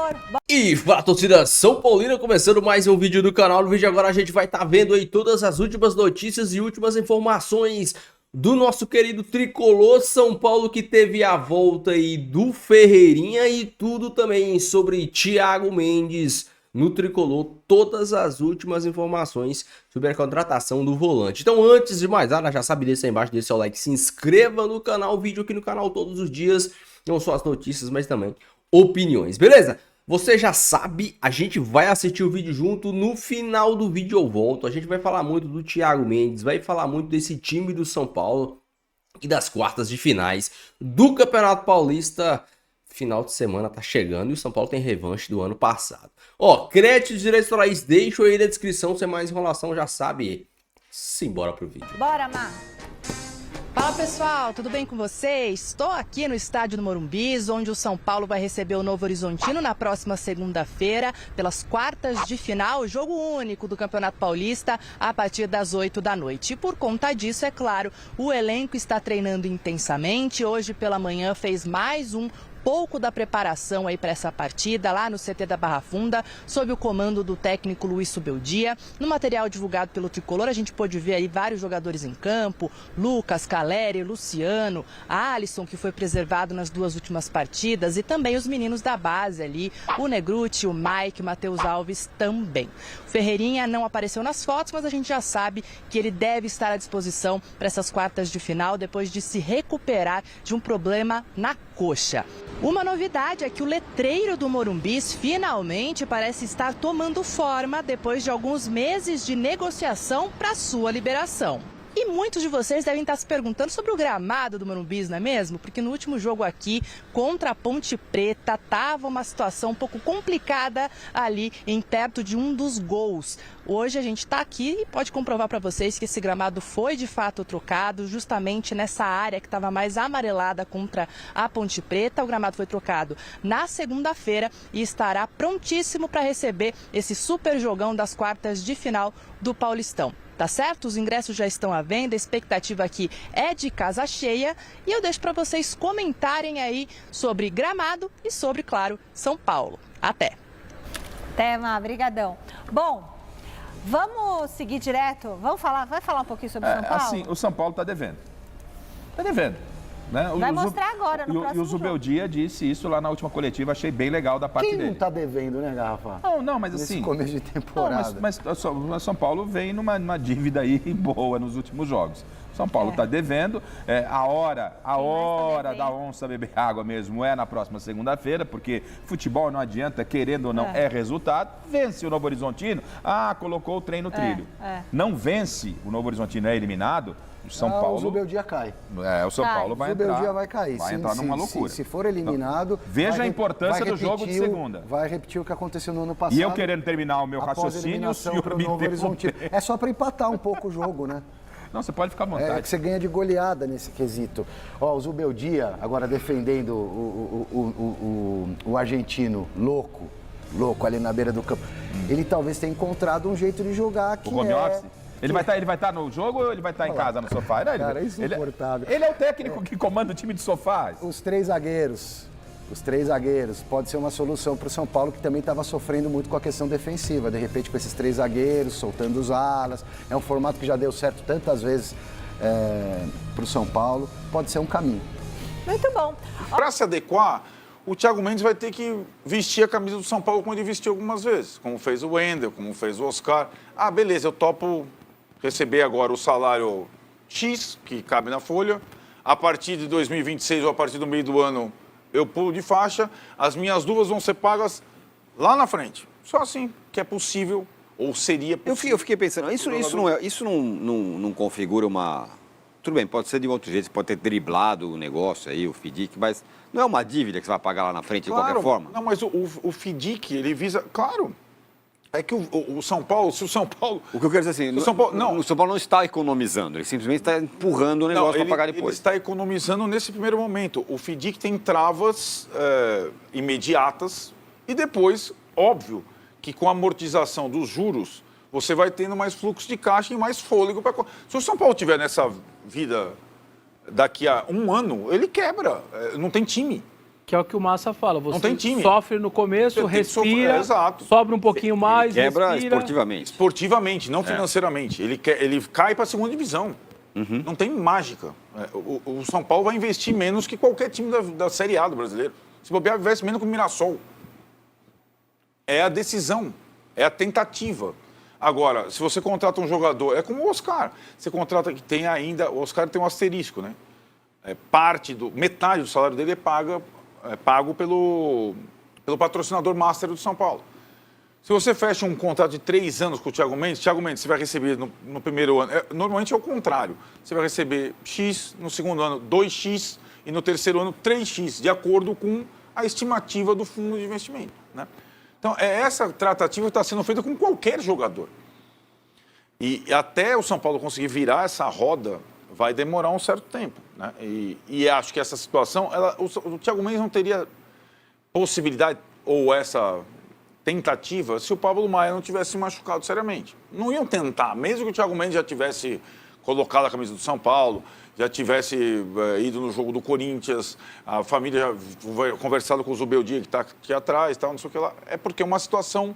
Tricolor. E fala, torcida São Paulina, começando mais um vídeo do canal. No vídeo agora a gente vai estar vendo aí todas as últimas notícias e últimas informações do nosso querido Tricolor São Paulo, que teve a volta aí do Ferreirinha e tudo também sobre Thiago Mendes no Tricolor, todas as últimas informações sobre a contratação do volante. Então, antes de mais nada, já sabe, deixa aí embaixo, deixa seu like, se inscreva no canal, vídeo aqui no canal todos os dias, não só as notícias, mas também opiniões, beleza? Você já sabe, a gente vai assistir o vídeo junto, no final do vídeo eu volto, a gente vai falar muito do Thiago Mendes, vai falar muito desse time do São Paulo e das quartas de finais do Campeonato Paulista. Final de semana tá chegando e o São Paulo tem revanche do ano passado. Ó, créditos e direitos autorais, deixa aí na descrição, sem mais enrolação, já sabe. Simbora pro vídeo. Bora, Má. Fala pessoal, tudo bem com vocês? Estou aqui no estádio do Morumbi, onde o São Paulo vai receber o Novo Horizontino na próxima segunda-feira, pelas quartas de final, jogo único do Campeonato Paulista, a partir das 8 da noite. E por conta disso, é claro, o elenco está treinando intensamente. Hoje pela manhã fez mais um pouco da preparação aí para essa partida lá no CT da Barra Funda, sob o comando do técnico Luiz Subeldia. No material divulgado pelo Tricolor, a gente pôde ver aí vários jogadores em campo: Lucas, Caleri, Luciano, Alisson, que foi preservado nas duas últimas partidas, e também os meninos da base ali, o Negruti, o Mike, o Matheus Alves também. O Ferreirinha não apareceu nas fotos, mas a gente já sabe que ele deve estar à disposição para essas quartas de final, depois de se recuperar de um problema na coxa. Uma novidade é que o letreiro do Morumbis finalmente parece estar tomando forma depois de alguns meses de negociação para sua liberação. E muitos de vocês devem estar se perguntando sobre o gramado do Morumbis, não é mesmo? Porque no último jogo aqui, contra a Ponte Preta, estava uma situação um pouco complicada ali, em perto de um dos gols. Hoje a gente está aqui e pode comprovar para vocês que esse gramado foi de fato trocado, justamente nessa área que estava mais amarelada contra a Ponte Preta. O gramado foi trocado na segunda-feira e estará prontíssimo para receber esse super jogão das quartas de final do Paulistão. Tá certo? Os ingressos já estão à venda, a expectativa aqui é de casa cheia e eu deixo para vocês comentarem aí sobre gramado e sobre, claro, São Paulo. Até! Até, Má, brigadão. Bom, vamos seguir direto, vai falar um pouquinho sobre o São Paulo? Assim, o São Paulo está devendo. Está devendo. Né? Vai mostrar agora, no próximo E o Zubeldia disse isso lá na última coletiva, achei bem legal da parte dele. dele. Quem não tá devendo, né, Garrafa? Não, mas Nesse assim... começo de temporada. Não, mas o São Paulo vem numa dívida aí boa nos últimos jogos. São Paulo está devendo. A hora da onça beber água mesmo é na próxima segunda-feira, porque futebol não adianta, querendo ou não, é resultado. Vence o Novo Horizontino, colocou o trem no trilho. Não vence, o Novo Horizontino é eliminado, o São Paulo... O Zubeldia cai. O São Paulo vai entrar... O Zubeldia vai cair. Vai entrar numa loucura. Se for eliminado... Veja a importância do jogo de segunda. Vai repetir o que aconteceu no ano passado. E eu querendo terminar o meu raciocínio, o senhor me interrompeu. É só para empatar um pouco o jogo, né? Não, você pode ficar à vontade. É que você ganha de goleada nesse quesito. O Zubeldia, agora defendendo o argentino louco ali na beira do campo, ele talvez tenha encontrado um jeito de jogar que o home office? Ele vai estar no jogo ou ele vai estar em casa no sofá? Cara, é insuportável. Ele é o técnico que comanda o time de sofá. Os três zagueiros, pode ser uma solução para o São Paulo, que também estava sofrendo muito com a questão defensiva. De repente, com esses três zagueiros, soltando os alas. É um formato que já deu certo tantas vezes para o São Paulo. Pode ser um caminho. Muito bom. Para se adequar, o Thiago Mendes vai ter que vestir a camisa do São Paulo como ele vestiu algumas vezes. Como fez o Wendel, como fez o Oscar. Beleza, eu topo receber agora o salário X, que cabe na folha. A partir de 2026 ou a partir do meio do ano, eu pulo de faixa. As minhas luvas vão ser pagas lá na frente. Só assim que é possível, ou seria possível. Eu fiquei pensando, isso não configura uma... Tudo bem, pode ser de outro jeito, você pode ter driblado o negócio aí, o FIDIC, mas não é uma dívida que você vai pagar lá na frente de qualquer forma? Não, mas o FIDIC, ele visa... Claro. É que o São Paulo, se o São Paulo... O que eu quero dizer assim, o São Paulo não está economizando, ele simplesmente está empurrando o negócio para pagar depois. Ele está economizando nesse primeiro momento. O FIDIC tem travas imediatas e depois, óbvio, que com a amortização dos juros, você vai tendo mais fluxo de caixa e mais fôlego para... Se o São Paulo tiver nessa vida daqui a um ano, ele quebra. Não tem time. Que é o que o Massa fala. Você Não tem time. sofre no começo, Você tem que sofrer, respira, exato. sobra um pouquinho mais, Quebra respira. esportivamente. Esportivamente, não financeiramente. Ele cai para a segunda divisão. Não tem mágica. O São Paulo vai investir menos que qualquer time da Série A do brasileiro. Se bobear, investe menos que o Mirassol. É a decisão, é a tentativa. Agora, se você contrata um jogador, é como o Oscar. Você contrata que tem ainda. O Oscar tem um asterisco, né? Metade do salário dele é pago pelo patrocinador master do São Paulo. Se você fecha um contrato de 3 anos com o Thiago Mendes, você vai receber no primeiro ano, normalmente é o contrário, você vai receber X, no segundo ano 2X e no terceiro ano 3X, de acordo com a estimativa do fundo de investimento, né? Então, essa tratativa está sendo feita com qualquer jogador. E até o São Paulo conseguir virar essa roda, vai demorar um certo tempo, né? E acho que essa situação, o Thiago Mendes não teria possibilidade ou essa tentativa se o Pablo Maia não tivesse se machucado seriamente. Não iam tentar, mesmo que o Thiago Mendes já tivesse colocado a camisa do São Paulo, já tivesse ido no jogo do Corinthians, a família já conversado com o Zubeldia, que está aqui atrás, tal, não sei o que lá. É porque é uma situação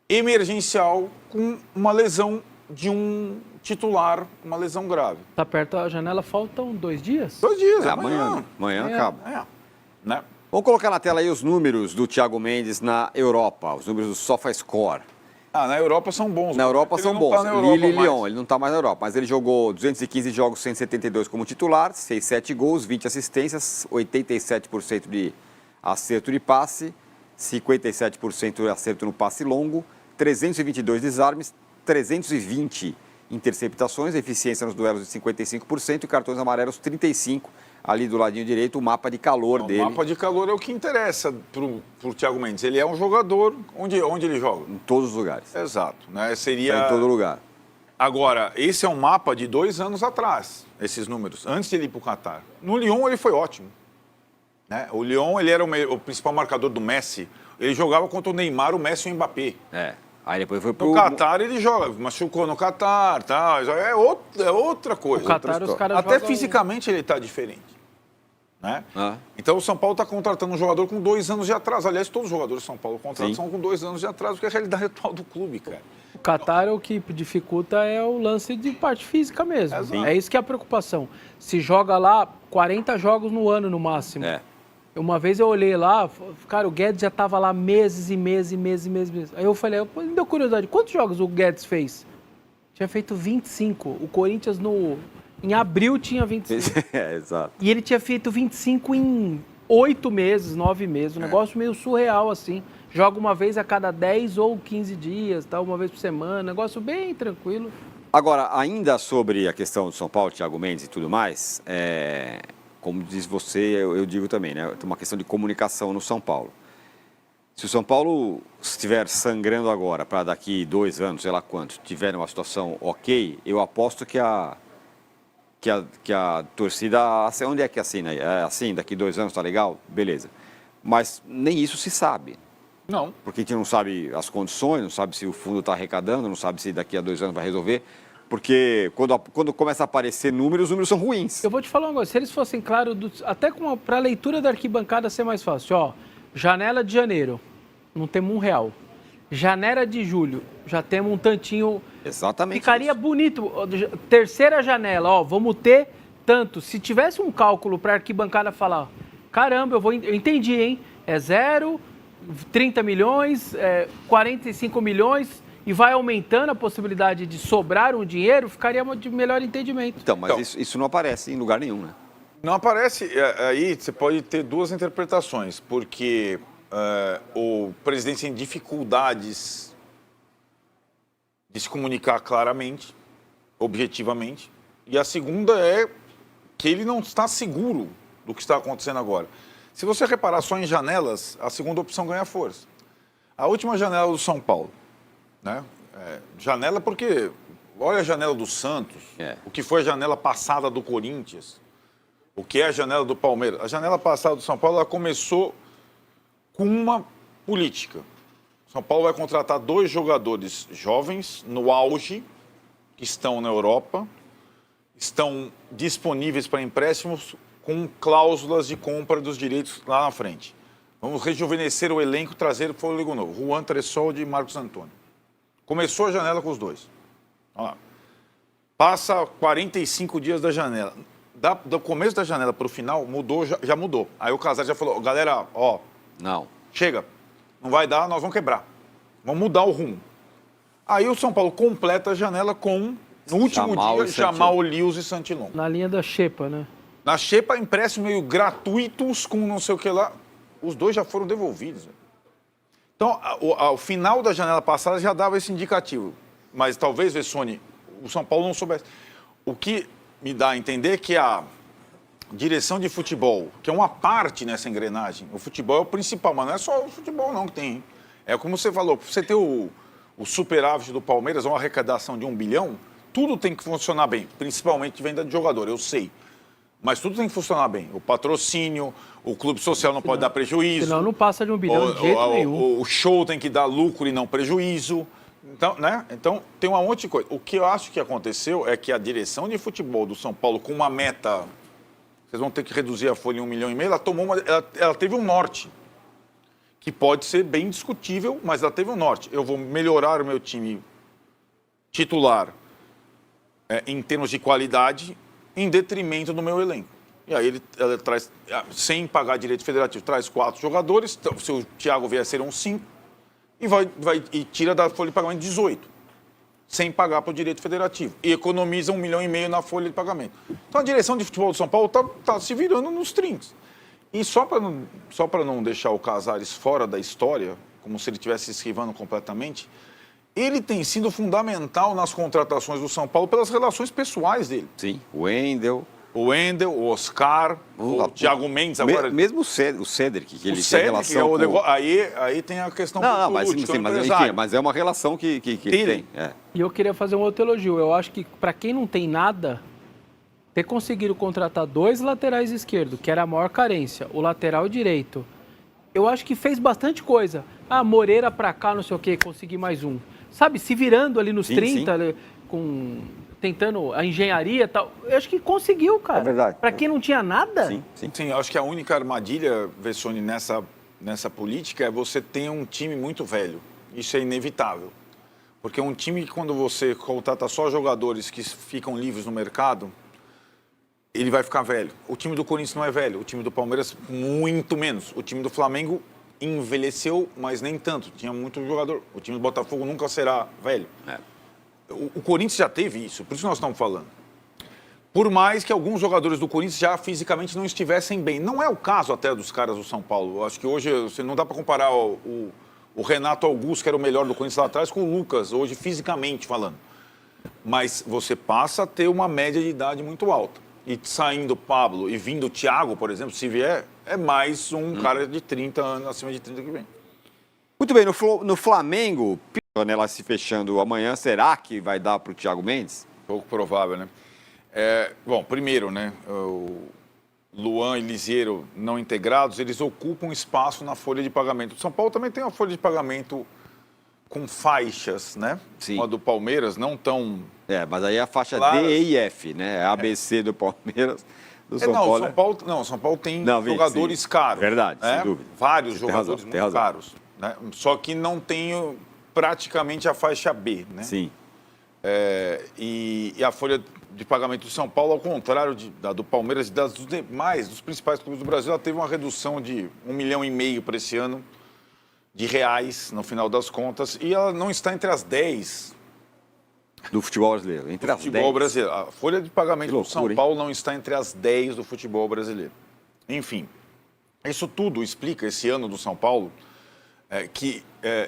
emergencial com uma lesão de um titular, uma lesão grave. Tá perto da janela, faltam 2 dias? 2 dias, Amanhã acaba. Né? Vamos colocar na tela aí os números do Thiago Mendes na Europa, os números do SofaScore. Na Europa são bons. Na Europa são bons. Tá Lille e Lyon, ele não está mais na Europa, mas ele jogou 215 jogos, 172 como titular, 7 gols, 20 assistências, 87% de acerto de passe, 57% de acerto no passe longo, 322 desarmes, 320 interceptações, eficiência nos duelos de 55% e cartões amarelos 35%. Ali do ladinho direito, o mapa de calor dele. O mapa de calor é o que interessa para o Thiago Mendes. Ele é um jogador, onde ele joga? Em todos os lugares. Exato. Né? Seria... Tá em todo lugar. Agora, esse é um mapa de 2 anos atrás, esses números, antes de ele ir para o Qatar. No Lyon ele foi ótimo. Né? O Lyon ele era o principal marcador do Messi. Ele jogava contra o Neymar, o Messi e o Mbappé. Aí depois foi pro... No Qatar ele joga, machucou no Qatar, tá? É outra coisa. O Qatar os caras Até jogam... fisicamente ele está diferente. Né? Então o São Paulo está contratando um jogador com 2 anos de atraso. Aliás, todos os jogadores do São Paulo contratam são com 2 anos de atraso, porque é a realidade atual do clube, cara. O Qatar, o que dificulta é o lance de parte física mesmo. É isso que é a preocupação. Se joga lá 40 jogos no ano no máximo. Uma vez eu olhei lá, cara, o Guedes já estava lá meses e meses. Aí eu falei, me deu curiosidade, quantos jogos o Guedes fez? Tinha feito 25. O Corinthians em abril tinha 25. Exato. E ele tinha feito 25 em 8 meses, 9 meses. Um negócio meio surreal, assim. Joga uma vez a cada 10 ou 15 dias, tá? Uma vez por semana. Negócio bem tranquilo. Agora, ainda sobre a questão do São Paulo, Thiago Mendes e tudo mais, como diz você, eu digo também, né? Tem uma questão de comunicação no São Paulo. Se o São Paulo estiver sangrando agora, para daqui 2 anos, sei lá quanto, tiver uma situação ok, eu aposto que a torcida, onde é que assina? É assim, daqui 2 anos tá legal? Beleza. Mas nem isso se sabe. Não. Porque a gente não sabe as condições, não sabe se o fundo está arrecadando, não sabe se daqui a 2 anos vai resolver. Porque quando começa a aparecer números, os números são ruins. Eu vou te falar uma coisa, se eles fossem claros, até para a leitura da arquibancada ser mais fácil. Ó, janela de janeiro, não temos R$1. Janela de julho, já temos um tantinho. Exatamente. Ficaria bonito. Terceira janela, ó, vamos ter tanto. Se tivesse um cálculo para a arquibancada falar, caramba, eu entendi, hein? É 0, 30 milhões, 45 milhões e vai aumentando a possibilidade de sobrar um dinheiro, ficaria de melhor entendimento. Então, mas isso não aparece em lugar nenhum, né? Não aparece. Aí você pode ter 2 interpretações, porque o presidente tem dificuldades de se comunicar claramente, objetivamente, e a segunda é que ele não está seguro do que está acontecendo agora. Se você reparar só em janelas, a segunda opção ganha força. A última janela do São Paulo, né? Janela porque, olha a janela do Santos, o que foi a janela passada do Corinthians, o que é a janela do Palmeiras. A janela passada do São Paulo, ela começou com uma política. São Paulo vai contratar 2 jogadores jovens no auge, que estão na Europa, estão disponíveis para empréstimos com cláusulas de compra dos direitos lá na frente. Vamos rejuvenescer o elenco, trazer fôlego novo. Juan Tressoldi e Marcos Antônio. Começou a janela com os dois. Olha lá. Passa 45 dias da janela. Do começo da janela para o final, mudou, já mudou. Aí o Casares já falou, galera, ó, Não. chega, não vai dar, nós vamos quebrar. Vamos mudar o rumo. Aí o São Paulo completa a janela com, no último dia, Jamal, Lewis e Santilon. Na linha da Xepa, né? Na Xepa, empréstimo meio gratuitos com não sei o que lá. Os dois já foram devolvidos. Então, ao final da janela passada já dava esse indicativo. Mas talvez, Vessone, o São Paulo não soubesse. O que me dá a entender que a direção de futebol, que é uma parte nessa engrenagem, o futebol é o principal, mas não é só o futebol não que tem. Hein? É como você falou, para você ter o superávit do Palmeiras, uma arrecadação de 1 bilhão, tudo tem que funcionar bem, principalmente venda de jogador, eu sei. Mas tudo tem que funcionar bem. O patrocínio, o clube social não pode dar prejuízo. Senão não passa de 1 bilhão de jeito nenhum. O show tem que dar lucro e não prejuízo. Então, né? Então, tem um monte de coisa. O que eu acho que aconteceu é que a direção de futebol do São Paulo, com uma meta, vocês vão ter que reduzir a folha em 1,5 milhão, ela tomou ela teve um norte, que pode ser bem discutível, mas ela teve um norte. Eu vou melhorar o meu time titular em termos de qualidade, em detrimento do meu elenco. E aí ela traz, sem pagar direito federativo, traz 4 jogadores, se o Thiago vier, serão 5, e tira da folha de pagamento 18, sem pagar para o direito federativo. E economiza 1,5 milhão na folha de pagamento. Então a direção de futebol do São Paulo está se virando nos trinques. E só para não deixar o Casares fora da história, como se ele estivesse se esquivando completamente, ele tem sido fundamental nas contratações do São Paulo pelas relações pessoais dele. Sim, o Wendel, o Oscar, o Thiago Mendes agora. Mesmo o Cedric, que ele tem relação aí tem a questão mas é uma relação que tem. É. E eu queria fazer um outro elogio. Eu acho que para quem não tem nada, ter conseguido contratar 2 laterais esquerdos, que era a maior carência, o lateral direito, eu acho que fez bastante coisa. Moreira para cá, não sei o quê, consegui mais um. Sabe, se virando ali nos 30, tentando a engenharia e tal. Eu acho que conseguiu, cara. É verdade. Para quem não tinha nada. Sim, eu acho que a única armadilha, Vessone, nessa política é você ter um time muito velho. Isso é inevitável. Porque um time que, quando você contrata só jogadores que ficam livres no mercado, ele vai ficar velho. O time do Corinthians não é velho. O time do Palmeiras, muito menos. O time do Flamengo envelheceu, mas nem tanto. Tinha muito jogador. O time do Botafogo nunca será velho. O Corinthians já teve isso, por isso nós estamos falando. Por mais que alguns jogadores do Corinthians já fisicamente não estivessem bem. Não é o caso até dos caras do São Paulo. Eu acho que hoje você não dá para comparar o Renato Augusto, que era o melhor do Corinthians lá atrás, com o Lucas, hoje fisicamente falando. Mas você passa a ter uma média de idade muito alta. E saindo o Pablo e vindo o Thiago, por exemplo, se vier, é mais um cara de 30 anos, acima de 30 que vem. Muito bem, no Flamengo, a janela se fechando amanhã, será que vai dar para o Thiago Mendes? Pouco provável, né? Bom, primeiro, né? O Luan e Liziero não integrados, eles ocupam espaço na folha de pagamento. O São Paulo também tem uma folha de pagamento com faixas, né? Sim. Uma do Palmeiras, não tão... mas aí é a faixa claro. D, E e F, né? ABC do Palmeiras, do São Paulo. O São Paulo tem jogadores caros. Verdade, sem dúvida. Vários jogadores muito caros. Né? Só que não tem praticamente a faixa B, né? Sim. E a folha de pagamento do São Paulo, ao contrário da do Palmeiras e dos principais clubes do Brasil, ela teve uma redução de 1,5 milhão para esse ano de reais, no final das contas, e ela não está entre as 10 do futebol brasileiro. Entre as 10. Futebol brasileiro. A folha de pagamento do São Paulo não está entre as 10 do futebol brasileiro. Enfim, isso tudo explica esse ano do São Paulo,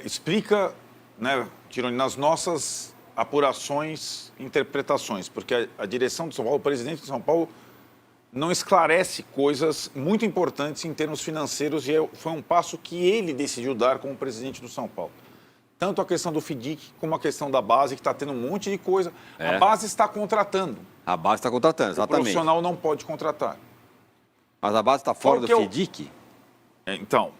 explica, né, Tironi, nas nossas apurações, interpretações, porque a direção do São Paulo, o presidente do São Paulo, não esclarece coisas muito importantes em termos financeiros, e foi um passo que ele decidiu dar como presidente do São Paulo. Tanto a questão do FIDIC como a questão da base, que está tendo um monte de coisa. A base está contratando. A base está contratando, exatamente. O profissional não pode contratar. Mas a base está fora do FIDIC? Então.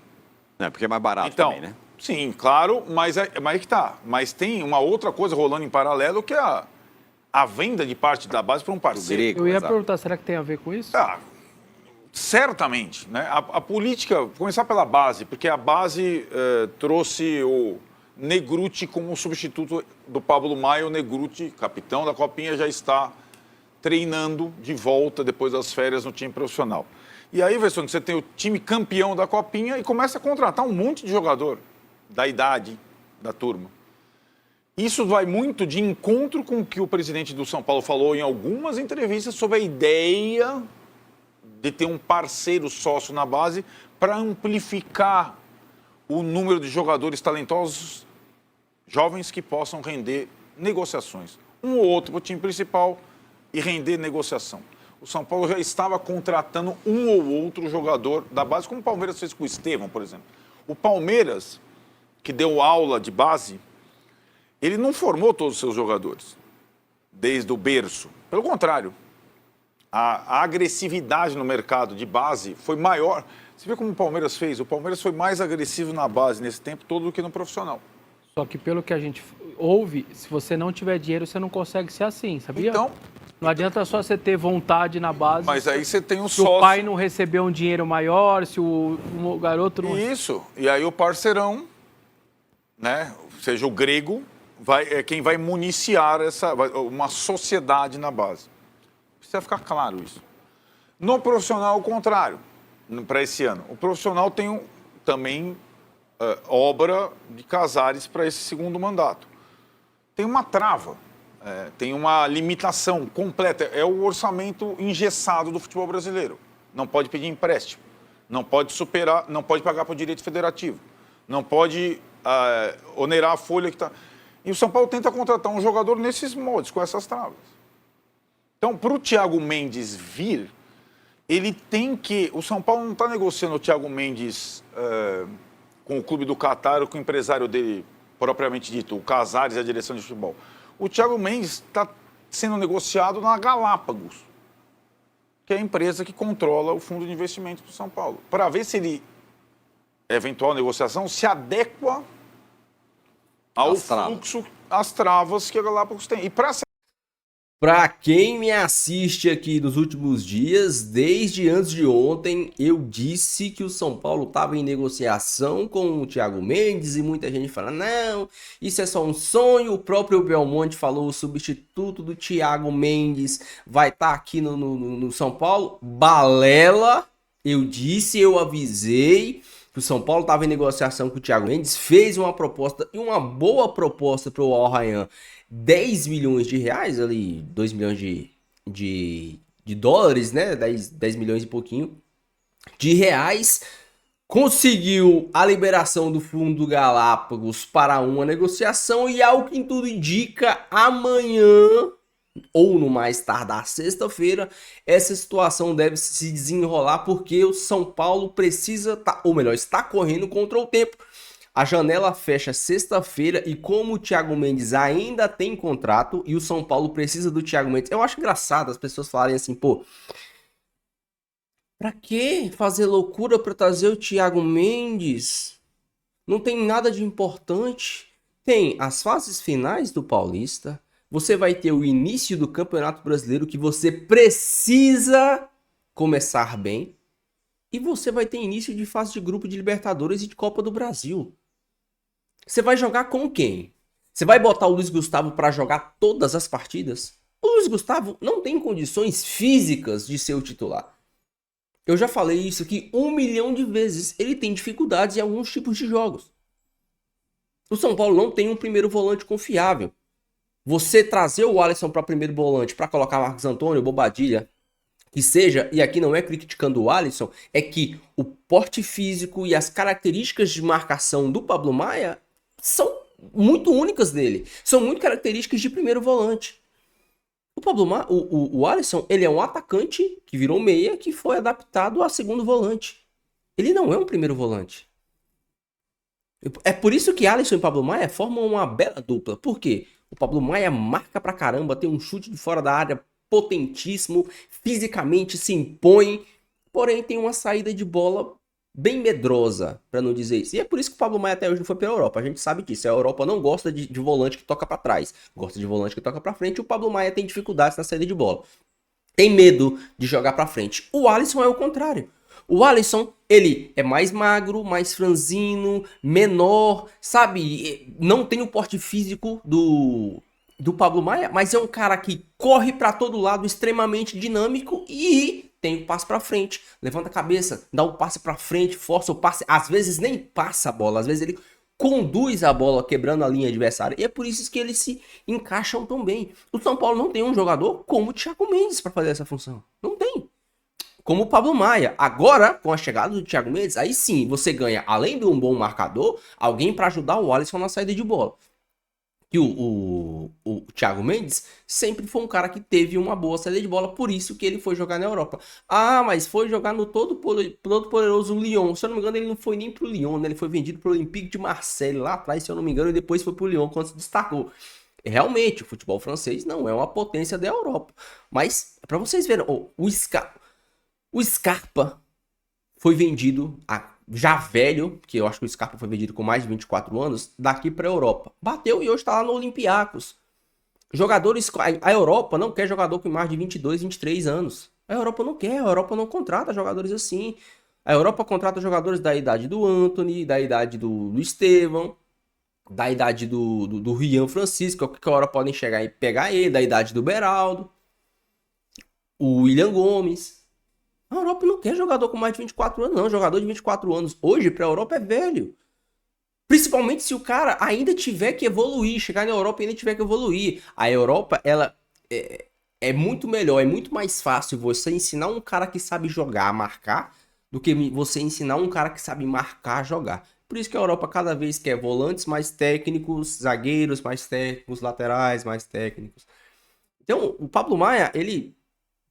Porque é mais barato também, né? Sim, claro, mas aí que está. Mas tem uma outra coisa rolando em paralelo, que é a venda de parte da base para um parceiro. Eu ia perguntar, será que tem a ver com isso? certamente, né? A política, vou começar pela base, porque a base trouxe o Negrutti como substituto do Pablo Maia. O Negrutti, capitão da Copinha, já está treinando de volta depois das férias no time profissional. E aí, você tem o time campeão da Copinha e começa a contratar um monte de jogador da idade da turma. Isso vai muito de encontro com o que o presidente do São Paulo falou em algumas entrevistas sobre a ideia de ter um parceiro sócio na base para amplificar o número de jogadores talentosos, jovens que possam render negociações. Um ou outro para o time principal e render negociação. O São Paulo já estava contratando um ou outro jogador da base, como o Palmeiras fez com o Estevão, por exemplo. O Palmeiras, que deu aula de base, ele não formou todos os seus jogadores, desde o berço. Pelo contrário, a agressividade no mercado de base foi maior. Você vê como o Palmeiras fez? O Palmeiras foi mais agressivo na base nesse tempo todo do que no profissional. Só que pelo que a gente ouve, se você não tiver dinheiro, você não consegue ser assim, sabia? Então... Não adianta só você ter vontade na base. Mas aí você tem um sócio. Se o pai não recebeu um dinheiro maior, se o garoto não... Isso. E aí o parceirão, né? Ou seja, o grego, é quem vai municiar uma sociedade na base. Precisa ficar claro isso. No profissional, o contrário, para esse ano. O profissional tem também obra de Casares para esse segundo mandato. Tem uma trava. Tem uma limitação completa. É o orçamento engessado do futebol brasileiro. Não pode pedir empréstimo, não pode superar, não pode pagar por direito federativo, não pode onerar a folha que está... E o São Paulo tenta contratar um jogador nesses moldes, com essas travas. Então, para o Thiago Mendes vir, ele tem que... O São Paulo não está negociando o Thiago Mendes com o clube do Catar ou com o empresário dele, propriamente dito, o Casares e a direção de futebol. O Thiago Mendes está sendo negociado na Galápagos, que é a empresa que controla o fundo de investimento do São Paulo, para ver se ele, eventual negociação, se adequa ao fluxo, às travas que a Galápagos tem. E Pra quem me assiste aqui nos últimos dias, desde antes de ontem, eu disse que o São Paulo estava em negociação com o Thiago Mendes e muita gente fala, não, isso é só um sonho. O próprio Belmonte falou, o substituto do Thiago Mendes vai estar aqui no São Paulo. Balela, eu disse, eu avisei que o São Paulo estava em negociação com o Thiago Mendes, fez uma proposta e uma boa proposta para o Al Rayyan. 10 milhões de reais, ali, 2 milhões de dólares, né? 10 milhões e pouquinho de reais. Conseguiu a liberação do Fundo Galápagos para uma negociação e, ao que tudo indica, amanhã, ou no mais tardar sexta-feira, essa situação deve se desenrolar porque o São Paulo precisa, ou melhor, está correndo contra o tempo. A janela fecha sexta-feira e como o Thiago Mendes ainda tem contrato e o São Paulo precisa do Thiago Mendes, eu acho engraçado as pessoas falarem assim, pô, pra que fazer loucura pra trazer o Thiago Mendes? Não tem nada de importante. Tem as fases finais do Paulista, você vai ter o início do Campeonato Brasileiro que você precisa começar bem e você vai ter início de fase de grupo de Libertadores e de Copa do Brasil. Você vai jogar com quem? Você vai botar o Luiz Gustavo para jogar todas as partidas? O Luiz Gustavo não tem condições físicas de ser o titular. Eu já falei isso aqui 1 milhão de vezes. Ele tem dificuldades em alguns tipos de jogos. O São Paulo não tem um primeiro volante confiável. Você trazer o Alisson para primeiro volante para colocar Marcos Antônio, Bobadilla, que seja, e aqui não é criticando o Alisson, é que o porte físico e as características de marcação do Pablo Maia são muito únicas dele. São muito características de primeiro volante. O Pablo Maia, o Alisson, ele é um atacante que virou meia, que foi adaptado a segundo volante. Ele não é um primeiro volante. É por isso que Alisson e Pablo Maia formam uma bela dupla. Por quê? O Pablo Maia marca pra caramba, tem um chute de fora da área potentíssimo, fisicamente se impõe, porém tem uma saída de bola bem medrosa, para não dizer isso. E é por isso que o Pablo Maia até hoje não foi para a Europa. A gente sabe disso. A Europa não gosta de volante que toca para trás, gosta de volante que toca para frente. E o Pablo Maia tem dificuldades na saída de bola. tem medo de jogar pra frente. O Alisson é o contrário. O Alisson, ele é mais magro, mais franzino, menor, sabe? Não tem o porte físico do Pablo Maia, mas é um cara que corre pra todo lado, extremamente dinâmico e tem o passe pra frente. Levanta a cabeça, dá o passe pra frente, força o passe. Às vezes nem passa a bola, às vezes ele conduz a bola quebrando a linha adversária. E é por isso que eles se encaixam tão bem. O São Paulo não tem um jogador como o Thiago Mendes para fazer essa função. Não tem. Como o Pablo Maia. Agora, com a chegada do Thiago Mendes, aí sim você ganha, além de um bom marcador, alguém para ajudar o Alisson na saída de bola. Que o Thiago Mendes sempre foi um cara que teve uma boa saída de bola, por isso que ele foi jogar na Europa. Ah, mas foi jogar no todo poderoso Lyon. Se eu não me engano, ele não foi nem pro Lyon, né? Ele foi vendido pro Olympique de Marseille lá atrás, se eu não me engano, e depois foi pro Lyon quando se destacou. Realmente, o futebol francês não é uma potência da Europa. Mas, para vocês verem, o Scarpa foi vendido já velho, que eu acho que o Scarpa foi vendido com mais de 24 anos, daqui para a Europa. Bateu e hoje está lá no Olympiacos. Jogadores, a Europa não quer jogador com mais de 22, 23 anos. A Europa não quer, a Europa não contrata jogadores assim. A Europa contrata jogadores da idade do Antony, da idade do Estevão, da idade do Rian Francisco, que a hora podem chegar e pegar ele, da idade do Beraldo, o William Gomes. A Europa não quer jogador com mais de 24 anos, não. Jogador de 24 anos hoje para a Europa é velho. Principalmente se o cara ainda tiver que evoluir, chegar na Europa e ainda tiver que evoluir. A Europa, ela é muito melhor, é muito mais fácil você ensinar um cara que sabe jogar a marcar do que você ensinar um cara que sabe marcar a jogar. Por isso que a Europa cada vez quer volantes mais técnicos, zagueiros mais técnicos, laterais mais técnicos. Então, o Pablo Maia, ele...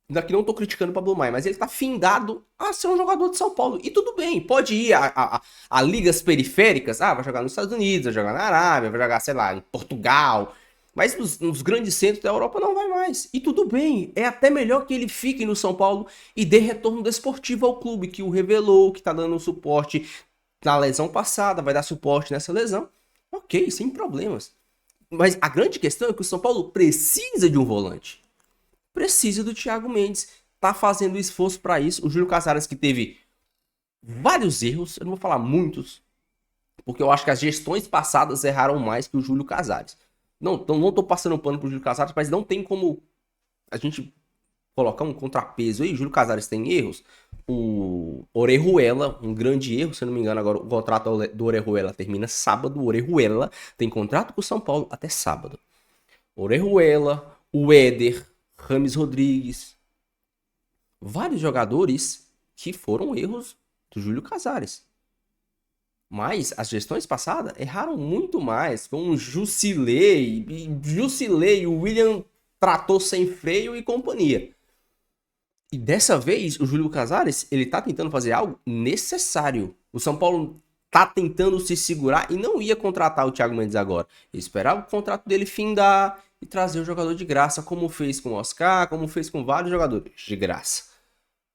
Daqui não tô criticando o Pablo Maia, mas ele tá findado a ser um jogador de São Paulo. E tudo bem, pode ir a ligas periféricas. Ah, vai jogar nos Estados Unidos, vai jogar na Arábia, vai jogar, sei lá, em Portugal. Mas nos grandes centros da Europa não vai mais. E tudo bem, é até melhor que ele fique no São Paulo e dê retorno desportivo ao clube, que o revelou, que tá dando suporte na lesão passada, vai dar suporte nessa lesão. Ok, sem problemas. Mas a grande questão é que o São Paulo precisa de um volante. Precisa do Thiago Mendes, tá fazendo esforço para isso. O Júlio Casares, que teve vários erros, eu não vou falar muitos, porque eu acho que as gestões passadas erraram mais que o Júlio Casares. Não tô passando pano pro Júlio Casares, mas não tem como a gente colocar um contrapeso aí. O Júlio Casares tem erros. O Orejuela, um grande erro, se eu não me engano, agora o contrato do Orejuela termina sábado. O Orejuela tem contrato com o São Paulo até sábado. Orejuela, o Éder, Rames Rodrigues, vários jogadores que foram erros do Júlio Casares. Mas as gestões passadas erraram muito mais, com o Jusilei, o William tratou sem freio e companhia. E dessa vez, o Júlio Casares, ele tá tentando fazer algo necessário. O São Paulo tá tentando se segurar e não ia contratar o Thiago Mendes agora. Ele esperava o contrato dele findar e trazer o jogador de graça, como fez com o Oscar, como fez com vários jogadores de graça.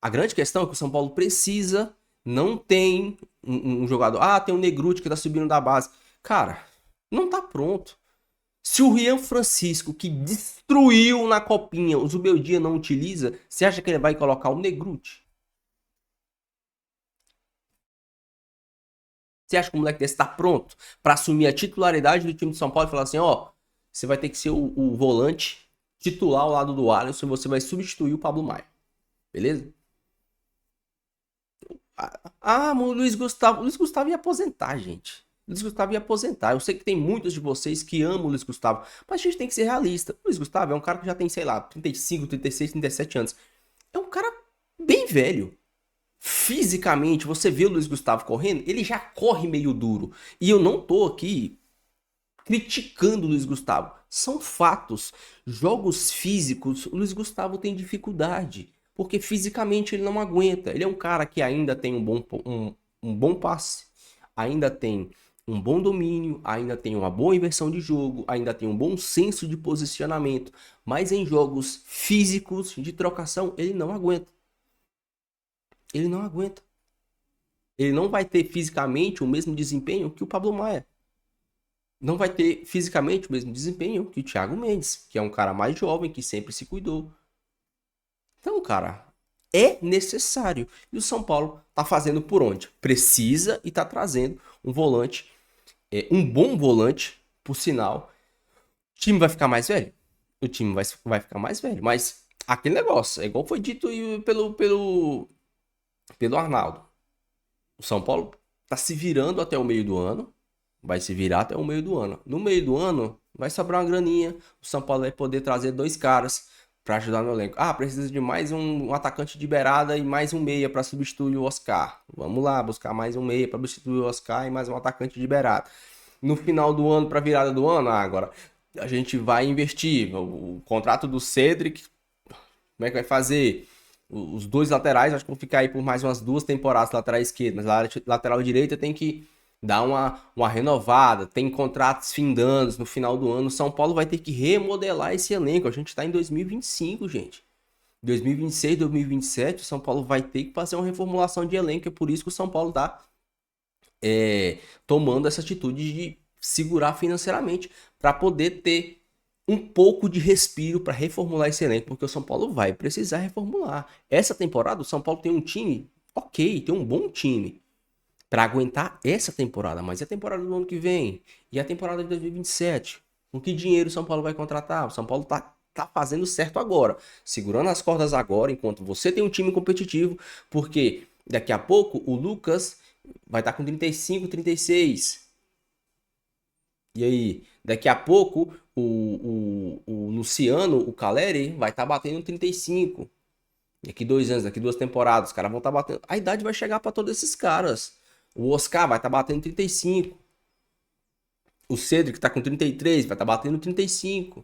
A grande questão é que o São Paulo precisa, não tem um jogador... Ah, tem um Negruti que tá subindo da base. Cara, não tá pronto. Se o Rian Francisco, que destruiu na copinha, o Zubeldia não utiliza, você acha que ele vai colocar o Negruti? Você acha que o moleque desse tá pronto para assumir a titularidade do time de São Paulo e falar assim, ó... Você vai ter que ser o volante titular ao lado do Alisson e você vai substituir o Pablo Maia. Beleza? Ah, o Luiz Gustavo. O Luiz Gustavo ia aposentar, gente. O Luiz Gustavo ia aposentar. Eu sei que tem muitos de vocês que amam o Luiz Gustavo, mas a gente tem que ser realista. O Luiz Gustavo é um cara que já tem, sei lá, 35, 36, 37 anos. É um cara bem velho. Fisicamente, você vê o Luiz Gustavo correndo, ele já corre meio duro. E eu não tô aqui criticando o Luiz Gustavo. São fatos. Jogos físicos, o Luiz Gustavo tem dificuldade. Porque fisicamente ele não aguenta. Ele é um cara que ainda tem um bom passe. Ainda tem um bom domínio. Ainda tem uma boa inversão de jogo. Ainda tem um bom senso de posicionamento. Mas em jogos físicos de trocação, ele não aguenta. Ele não aguenta. Ele não vai ter fisicamente o mesmo desempenho que o Pablo Maia. Não vai ter fisicamente o mesmo desempenho que o Thiago Mendes, que é um cara mais jovem, que sempre se cuidou. Então, cara, é necessário. E o São Paulo tá fazendo por onde? Precisa e tá trazendo um volante, um bom volante, por sinal. O time vai ficar mais velho? O time vai ficar mais velho. Mas aquele negócio, é igual foi dito pelo Arnaldo. O São Paulo tá se virando até o meio do ano. Vai se virar até o meio do ano. No meio do ano, vai sobrar uma graninha. O São Paulo vai poder trazer 2 caras para ajudar no elenco. Ah, precisa de mais um atacante de beirada e mais um meia para substituir o Oscar. Vamos lá, buscar mais um meia para substituir o Oscar e mais um atacante de beirada. No final do ano, para virada do ano, agora a gente vai investir. O contrato do Cedric, como é que vai fazer? Os 2 laterais, acho que vão ficar aí por mais umas 2 temporadas, lateral esquerda, mas lateral direita tem que dar uma renovada, tem contratos findando no final do ano. O São Paulo vai ter que remodelar esse elenco. A gente está em 2025, gente. 2026, 2027, o São Paulo vai ter que fazer uma reformulação de elenco. É por isso que o São Paulo está tomando essa atitude de segurar financeiramente para poder ter um pouco de respiro para reformular esse elenco, porque o São Paulo vai precisar reformular. Essa temporada o São Paulo tem um time ok, tem um bom time para aguentar essa temporada, mas e a temporada do ano que vem? E a temporada de 2027? Com que dinheiro o São Paulo vai contratar? O São Paulo tá fazendo certo agora, segurando as cordas agora, enquanto você tem um time competitivo, porque daqui a pouco o Lucas vai estar com 35, 36. E aí, daqui a pouco o Luciano, o Caleri, vai estar batendo 35. Daqui 2 anos, daqui 2 temporadas, os caras vão estar batendo. A idade vai chegar para todos esses caras. O Oscar vai estar batendo 35. O Cedric está com 33, vai estar batendo 35.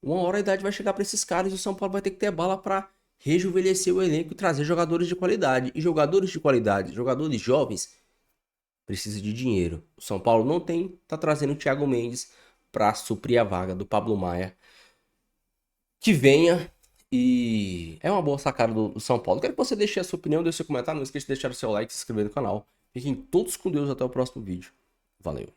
Uma hora a idade vai chegar para esses caras e o São Paulo vai ter que ter bala para rejuvenescer o elenco e trazer jogadores de qualidade. E jogadores de qualidade, jogadores jovens, precisa de dinheiro. O São Paulo não tem, tá trazendo o Thiago Mendes para suprir a vaga do Pablo Maia. Que venha. E é uma boa sacada do São Paulo. Quero que você deixe a sua opinião, deixe seu comentário. Não esqueça de deixar o seu like, se inscrever no canal. Fiquem todos com Deus, até o próximo vídeo. Valeu.